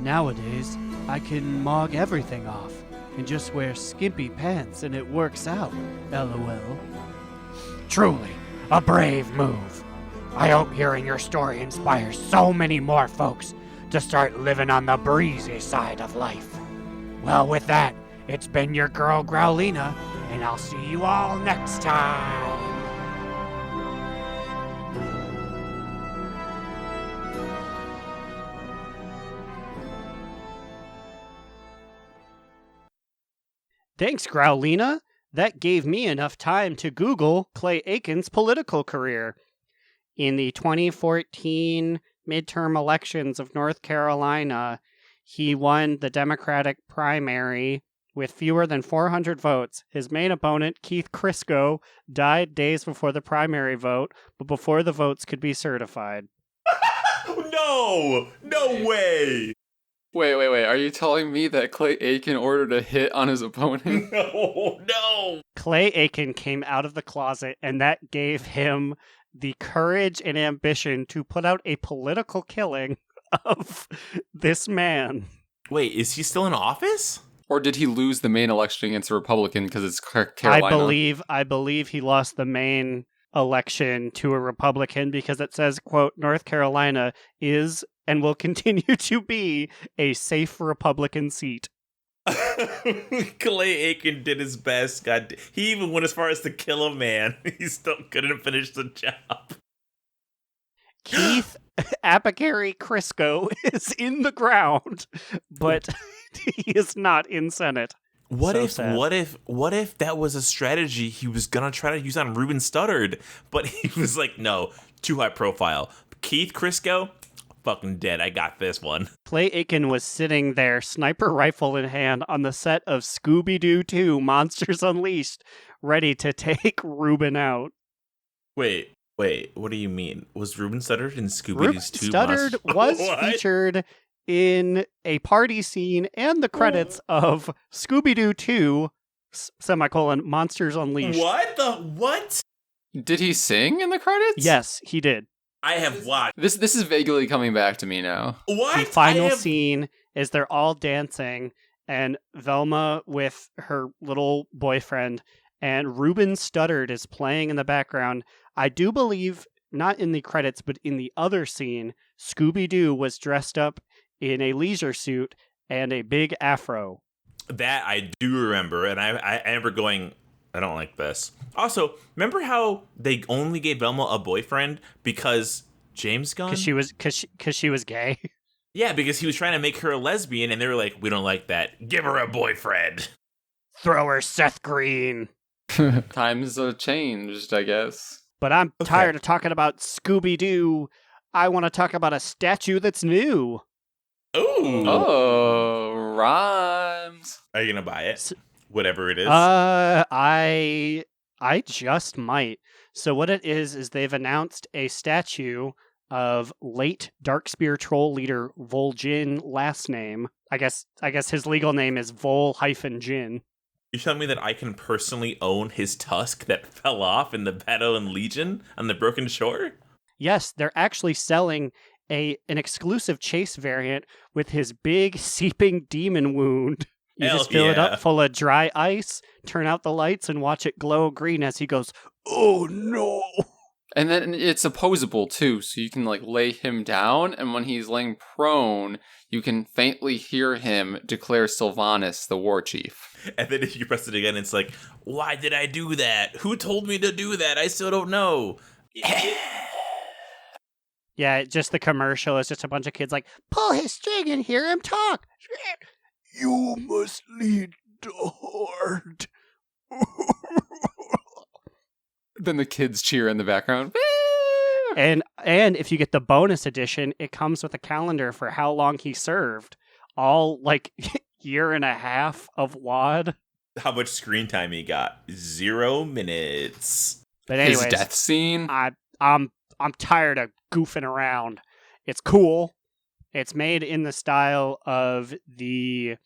Nowadays, I can mog everything off and just wear skimpy pants and it works out, LOL. Truly, a brave move. I hope hearing your story inspires so many more folks to start living on the breezy side of life. Well, with that, it's been your girl Growliina, and I'll see you all next time. Thanks, Growliina. That gave me enough time to Google Clay Aiken's political career. In the 2014 midterm elections of North Carolina, he won the Democratic primary with fewer than 400 votes. His main opponent, Keith Crisco, died days before the primary vote, but before the votes could be certified. No way. Wait. Are you telling me that Clay Aiken ordered a hit on his opponent? No. Clay Aiken came out of the closet, and that gave him the courage and ambition to put out a political killing of this man. Wait, is he still in office? Or did he lose the main election against a Republican because it's Carolina? I believe he lost the main election to a Republican because it says, quote, North Carolina is and will continue to be a safe Republican seat. Clay Aiken did his best. God, he even went as far as to kill a man. He still couldn't finish the job. Keith Apicary Crisco is in the ground, but he is not in Senate. What So if sad. what if that was a strategy he was gonna try to use on Ruben Studdard, but he was like, no, too high profile. Keith Crisco, fucking dead. I got this one. Clay Aiken was sitting there, sniper rifle in hand, on the set of Scooby-Doo 2 Monsters Unleashed, ready to take Ruben out. Wait, what do you mean? Was Ruben Studdard in Ruben Scooby-Doo's 2 Studdard was What? featured in a party scene and the credits of Scooby-Doo 2, semicolon, Monsters Unleashed. What? Did he sing in the credits? Yes, he did. I have watched. This is vaguely coming back to me now. What? The final scene is they're all dancing, and Velma with her little boyfriend, and Ruben Studdard is playing in the background. I do believe, not in the credits, but in the other scene, Scooby-Doo was dressed up in a leisure suit and a big afro. That I do remember, and I remember going, I don't like this. Also, remember how they only gave Velma a boyfriend because James Gunn? Because she was gay. Yeah, because he was trying to make her a lesbian, and they were like, we don't like that. Give her a boyfriend. Throw her Seth Green. Times have changed, I guess. But I'm Okay. tired of talking about Scooby-Doo. I want to talk about a statue that's new. Ooh. Oh, rhymes. Are you going to buy it? Whatever it is. I just might. So what it is they've announced a statue of late Darkspear troll leader Voljin, last name. I guess his legal name is Vol-Jin. You're telling me that I can personally own his tusk that fell off in the Battle in Legion on the Broken Shore? Yes, they're actually selling an exclusive chase variant with his big seeping demon wound. You Hell just fill it yeah. up full of dry ice, turn out the lights, and watch it glow green as he goes, "Oh no!" And then it's opposable too, so you can like lay him down, and when he's laying prone, you can faintly hear him declare Sylvanas the war chief. And then if you press it again, it's like, why did I do that? Who told me to do that? I still don't know. Yeah, just the commercial is just a bunch of kids like, pull his string and hear him talk. You must lead the horde. Then the kids cheer in the background. And if you get the bonus edition, it comes with a calendar for how long he served. All like year and a half of WAD. How much screen time he got? 0 minutes. But anyways, His death scene. I'm tired of goofing around. It's cool. It's made in the style of the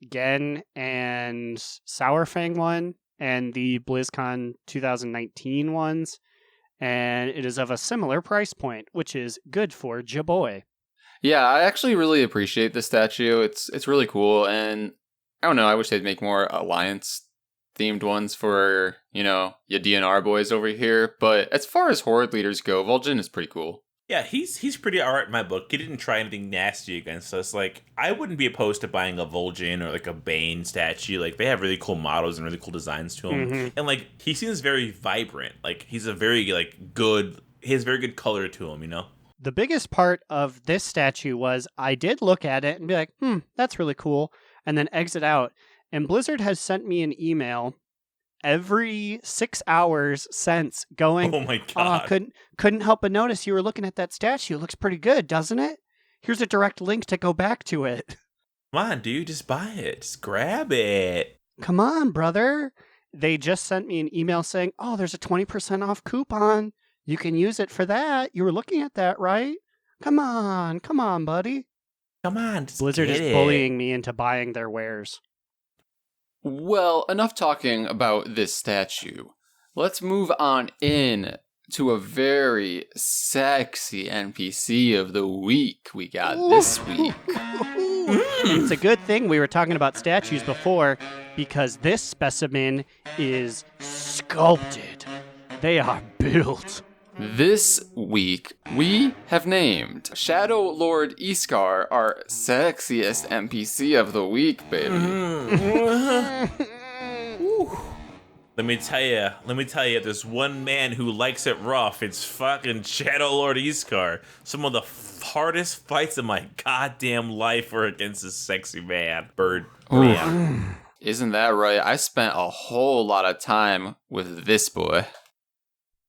Gen and Sourfang one and the BlizzCon 2019 ones, and it is of a similar price point, which is good for Jaboy. Yeah, I actually really appreciate this statue. It's really cool, and I don't know, I wish they'd make more Alliance themed ones for, you know, your DNR boys over here. But as far as horde leaders go, Voljin is pretty cool. Yeah, he's pretty alright in my book. He didn't try anything nasty against us. Like, I wouldn't be opposed to buying a Voljin or like a Bane statue. Like, they have really cool models and really cool designs to him. Mm-hmm. And like, he seems very vibrant. Like, he's a very like good. He has very good color to him. You know. The biggest part of this statue was I did look at it and be like, that's really cool, and then exit out. And Blizzard has sent me an email every 6 hours since going, Oh my god. couldn't help but notice you were looking at that statue. It looks pretty good, doesn't it? Here's a direct link to go back to it. Come on, dude, just buy it. Just grab it. Come on, brother. They just sent me an email saying, oh, there's a 20% off coupon. You can use it for that. You were looking at that, right? Come on, buddy. Come on, just Blizzard get is it. bullying me into buying their wares. Well, enough talking about this statue. Let's move on in to a very sexy NPC of the week we got this week. It's a good thing we were talking about statues before, because this specimen is sculpted. They are built. This week, we have named Shadow Lord Iskar our sexiest NPC of the week, baby. Let me tell you, there's one man who likes it rough. It's fucking Shadow Lord Iskar. Some of the hardest fights of my goddamn life were against this sexy man. Bird. Man. Isn't that right? I spent a whole lot of time with this boy.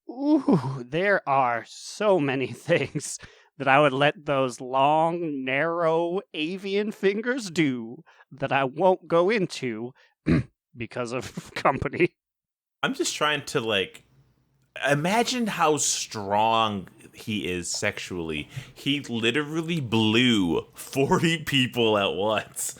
Ooh, there are so many things that I would let those long, narrow avian fingers do that I won't go into because of company. I'm just trying to, like, imagine how strong he is sexually. He literally blew 40 people at once.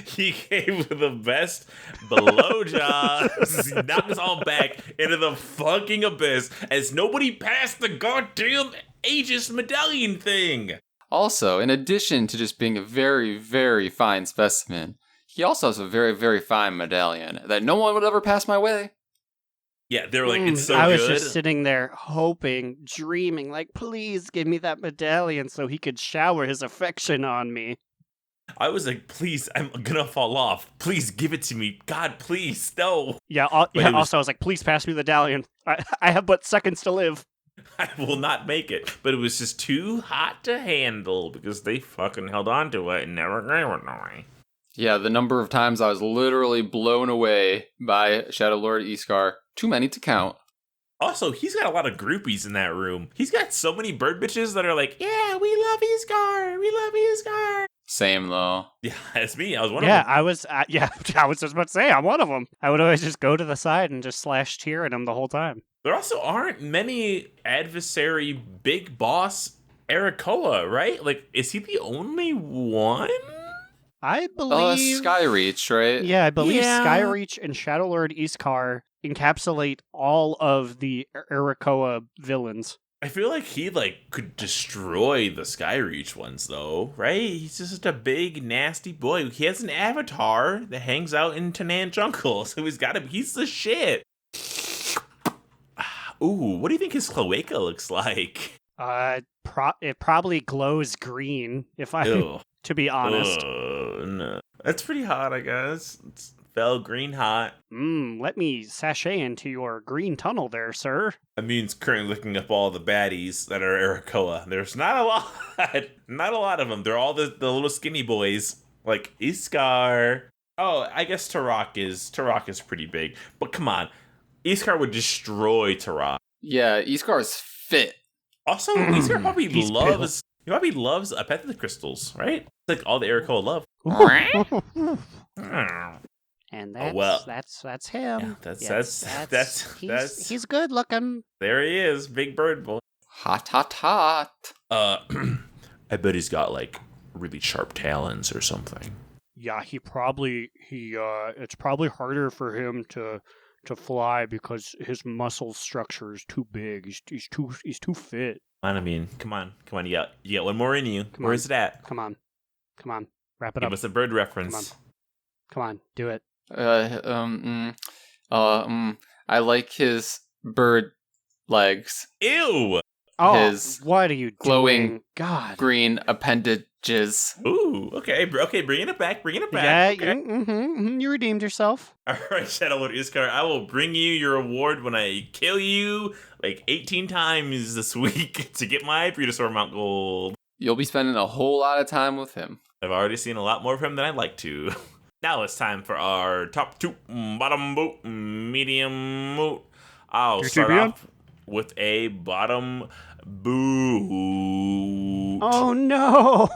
He gave the best blowjobs. He knocked us all back into the fucking abyss as nobody passed the goddamn Aegis medallion thing. Also, in addition to just being a very, very fine specimen, he also has a very, very fine medallion that no one would ever pass my way. Yeah, they were like, it's so I good. was just sitting there hoping, dreaming, like, please give me that medallion so he could shower his affection on me. I was like, please, I'm gonna fall off. Please give it to me. God, please, no. Yeah, also I was like, please pass me the medallion. I have but seconds to live. I will not make it. But it was just too hot to handle because they fucking held on to it and never gave it away. Yeah, the number of times I was literally blown away by Shadow Lord Iskar, too many to count. Also, he's got a lot of groupies in that room. He's got so many bird bitches that are like, yeah, we love Iskar. We love Iskar. Same though. Yeah, that's me. I was one of them. Yeah, I was just about to say, I'm one of them. I would always just go to the side and just slash tear at him the whole time. There also aren't many adversary big boss Arakoa, right? Like, is he the only one? I believe Skyreach, right? Yeah, I believe Yeah. Skyreach and Shadowlord Iskar encapsulate all of the Arakoa villains. I feel like he, like, could destroy the Skyreach ones, though, right? He's just a big, nasty boy. He has an avatar that hangs out in Tanan Jungle, so he's the shit. Ooh, what do you think his cloaca looks like? It probably glows green, if I Ew. to be honest. No. That's pretty hot, I guess. It's fell green hot. Let me sashay into your green tunnel there, sir. Amin's currently looking up all the baddies that are Arakoa. There's not a lot. Not a lot of them. They're all the little skinny boys. Like Iskar. Oh, I guess Turok is pretty big. But come on. Iskar would destroy Turok. Yeah, Iskar's fit. Also, Iskar probably He's loves apethyl crystals, right? It's like all the Arakoa love. And Oh, well. that's him. Yeah, He's good looking. there he is, big bird boy. Hot, hot, hot. I bet he's got like really sharp talons or something. Yeah, it's probably harder for him to fly because his muscle structure is too big. He's too fit. I mean, come on, you got one more in you. Where is it at? Come on, wrap it Give up. us a bird reference. Come on, do it. I like his bird legs. Ew! Oh, His what are you glowing doing? God. Green appendages. Ooh, okay, bringing it back. Yeah, Okay. you redeemed yourself. All right, Shadowlord Iskar, I will bring you your award when I kill you like 18 times this week to get my Venusaur Mount Gold. You'll be spending a whole lot of time with him. I've already seen a lot more of him than I'd like to. Now it's time for our top two, bottom boot, medium boot. I'll start off with a bottom boot. Oh no!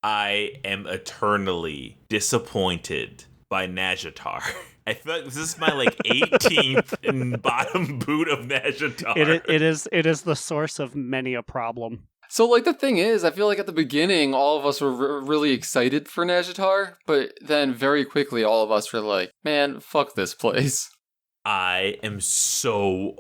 I am eternally disappointed by Najatar. I feel like this is my 18th bottom boot of Najatar. It is the source of many a problem. So, the thing is, I feel like at the beginning, all of us were really excited for Najatar, but then very quickly, all of us were like, man, fuck this place. I am so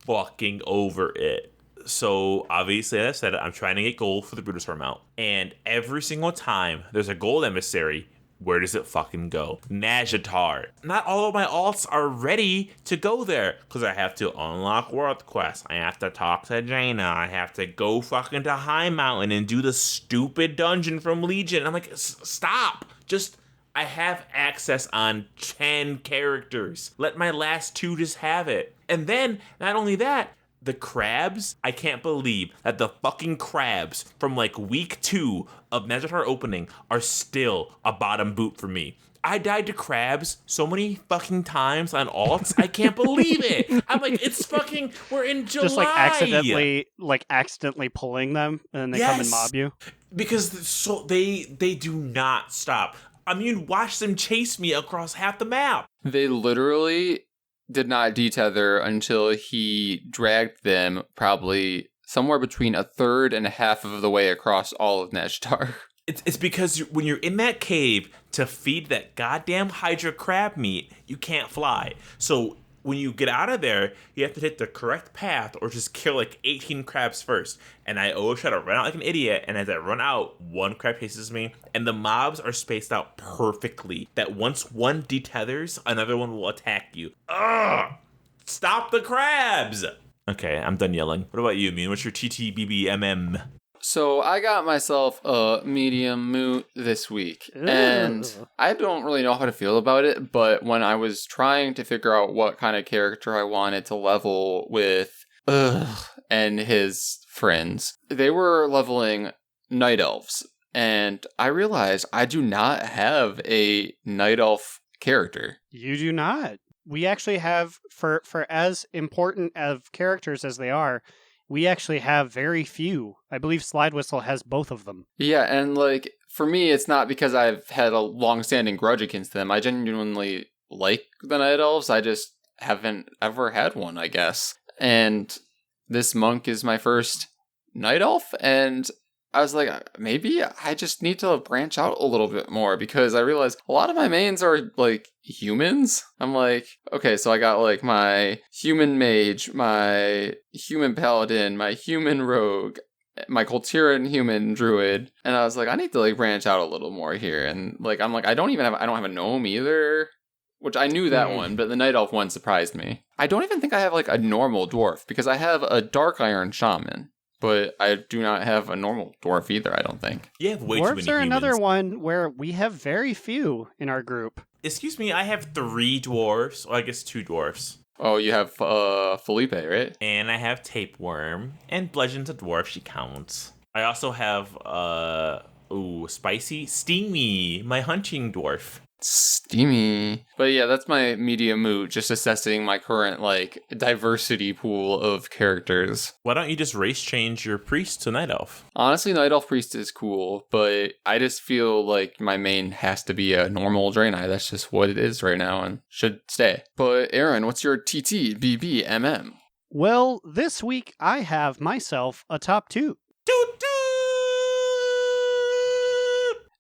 fucking over it. So, obviously, as I said, I'm trying to get gold for the Venusaur mount. And every single time there's a gold emissary, where does it fucking go? Najatar. Not all of my alts are ready to go there. Because I have to unlock World Quest. I have to talk to Jaina. I have to go fucking to High Mountain and do the stupid dungeon from Legion. I'm like, stop. I have access on 10 characters. Let my last 2 just have it. And then, not only that, the crabs, I can't believe that the fucking crabs from week 2 of Najatar opening are still a bottom boot for me. I died to crabs so many fucking times on alts. I can't believe it. I'm like, it's fucking, we're in July. Just accidentally pulling them, and then they come and mob you. Because they do not stop. I mean, watch them chase me across half the map. They literally did not detether until he dragged them probably somewhere between a third and a half of the way across all of Neshtar. It's because when you're in that cave to feed that goddamn Hydra crab meat, you can't fly. So when you get out of there, you have to take the correct path or just kill like 18 crabs first. And I always try to run out like an idiot. And as I run out, one crab chases me. And the mobs are spaced out perfectly. That once one detethers, another one will attack you. Ugh! Stop the crabs! Okay, I'm done yelling. What about you, Mean? What's your TTBBMM? So I got myself a medium moot this week, and I don't really know how to feel about it, but when I was trying to figure out what kind of character I wanted to level with and his friends, they were leveling night elves, and I realized I do not have a night elf character. You do not. We actually have, for as important of characters as they are, we actually have very few. I believe Slidewhistle has both of them. Yeah, and like, for me, it's not because I've had a long-standing grudge against them. I genuinely like the Night Elves. I just haven't ever had one, I guess. And this monk is my first Night Elf, and I was like, maybe I just need to branch out a little bit more, because I realized a lot of my mains are, like, humans. I'm like, okay, so I got, like, my human mage, my human paladin, my human rogue, my Coltiran human druid, and I was like, I need to, like, branch out a little more here, and, like, I'm like, I don't have a gnome either, which I knew that one, but the Night Elf one surprised me. I don't even think I have, like, a normal dwarf, because I have a Dark Iron Shaman. But I do not have a normal dwarf either, I don't think. You have way too many Dwarves are humans. another one where we have very few in our group. Excuse me, I have 3 dwarves. Well, I guess 2 dwarves. Oh, you have Felipe, right? And I have Tapeworm. And Bludgeon's a dwarf, she counts. I also have, Spicy Steamy, my hunting dwarf. Steamy. But yeah, that's my medium mood, just assessing my current, like, diversity pool of characters. Why don't you just race change your priest to Night Elf? Honestly, Night Elf Priest is cool, but I just feel like my main has to be a normal Draenei. That's just what it is right now and should stay. But Aaron, what's your TTBBMM? Well, this week I have myself a top 2.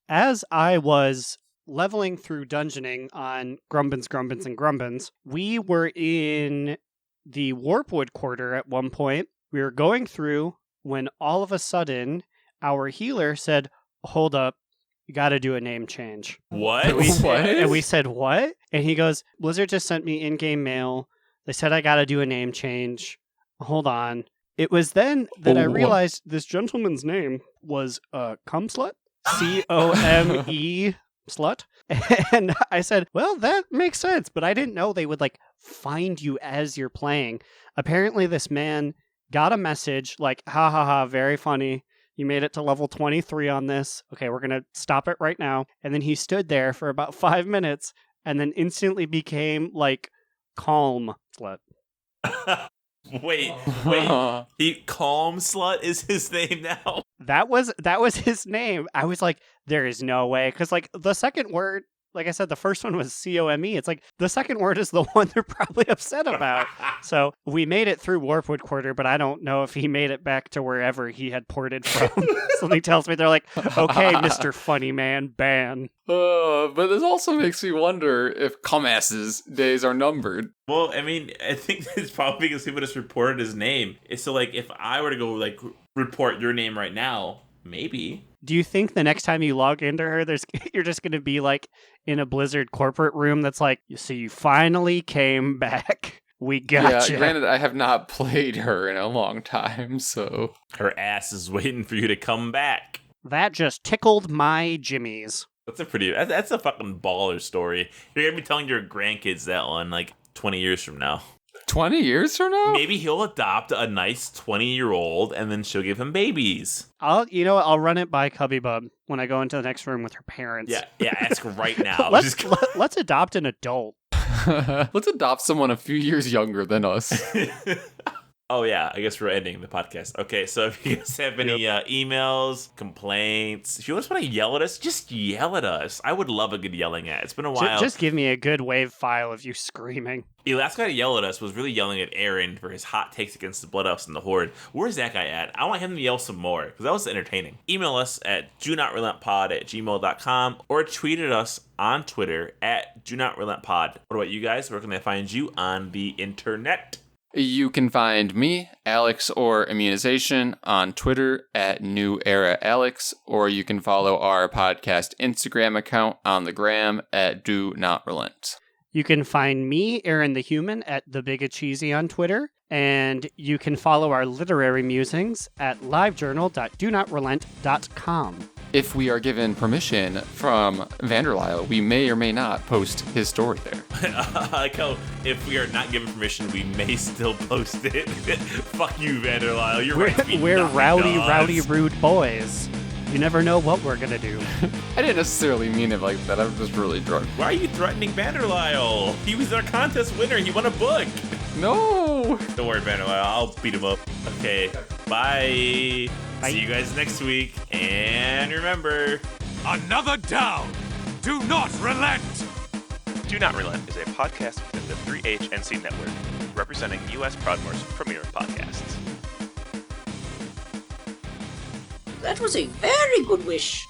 As I was leveling through dungeoning on Grumbins, we were in the Warpwood Quarter at one point. We were going through when all of a sudden our healer said, "Hold up, you gotta do a name change." What? And we said, "What?" And he goes, "Blizzard just sent me in-game mail. They said I gotta do a name change. Hold on." It was then that I realized this gentleman's name was Cumslut. COME slut. And I said, well, that makes sense, but I didn't know they would like find you as you're playing. Apparently this man got a message like, ha ha ha, very funny. You made it to level 23 on this. Okay, we're going to stop it right now. And then he stood there for about 5 minutes and then instantly became like calm slut. Wait. He Calm Slut is his name now? That was his name. I was like, there is no way. Because, like, the second word, like I said, the first one was COME. It's like, the second word is the one they're probably upset about. So we made it through Warpwood Quarter, but I don't know if he made it back to wherever he had ported from. Something tells me they're like, okay, Mr. Funny Man, ban. But this also makes me wonder if Cumass's days are numbered. Well, I mean, I think it's probably because people just reported his name. It's so, like, if I were to go, like, report your name right now, maybe. Do you think the next time you log into her, you're just going to be like in a Blizzard corporate room that's like, so you finally came back. We got you. Yeah, granted, I have not played her in a long time, so. Her ass is waiting for you to come back. That just tickled my jimmies. That's a fucking baller story. You're going to be telling your grandkids that one, like, 20 years from now. 20 years from now? Maybe he'll adopt a nice 20-year-old and then she'll give him babies. I'll run it by Cubby Bub when I go into the next room with her parents. Yeah, ask right now. Let's adopt an adult. Let's adopt someone a few years younger than us. Oh, yeah, I guess we're ending the podcast. Okay, so if you guys have any emails, complaints, if you just want to yell at us, just yell at us. I would love a good yelling at. It's been a while. Just give me a good wave file of you screaming. The last guy to yell at us was really yelling at Aaron for his hot takes against the Blood Elves and the Horde. Where's that guy at? I want him to yell some more, because that was entertaining. Email us at donotRelentPod@gmail.com or tweet at us on Twitter at donotRelentPod. What about you guys? Where can they find you on the internet? You can find me, Alex, or Immunization on Twitter at NewEraAlex, or you can follow our podcast Instagram account on the gram at Do Not Relent. You can find me, Aaron the Human, at The Big Cheesy on Twitter, and you can follow our literary musings at livejournal.donotrelent.com. If we are given permission from Vanderlyle, we may or may not post his story there. I like how if we are not given permission, we may still post it. Fuck you, Vanderlyle. You're right. We're rowdy, rude boys. You never know what we're gonna do. I didn't necessarily mean it like that. I'm just really drunk. Why are you threatening Vanderlyle? He was our contest winner. He won a book. No! Don't worry, Vanderlyle. I'll beat him up. Okay. Bye. Bye. See you guys next week. And remember, Another down. Do not relent. Do Not Relent is a podcast within the 3HNC network, representing U.S. Proudmoore's premier podcasts. That was a very good wish.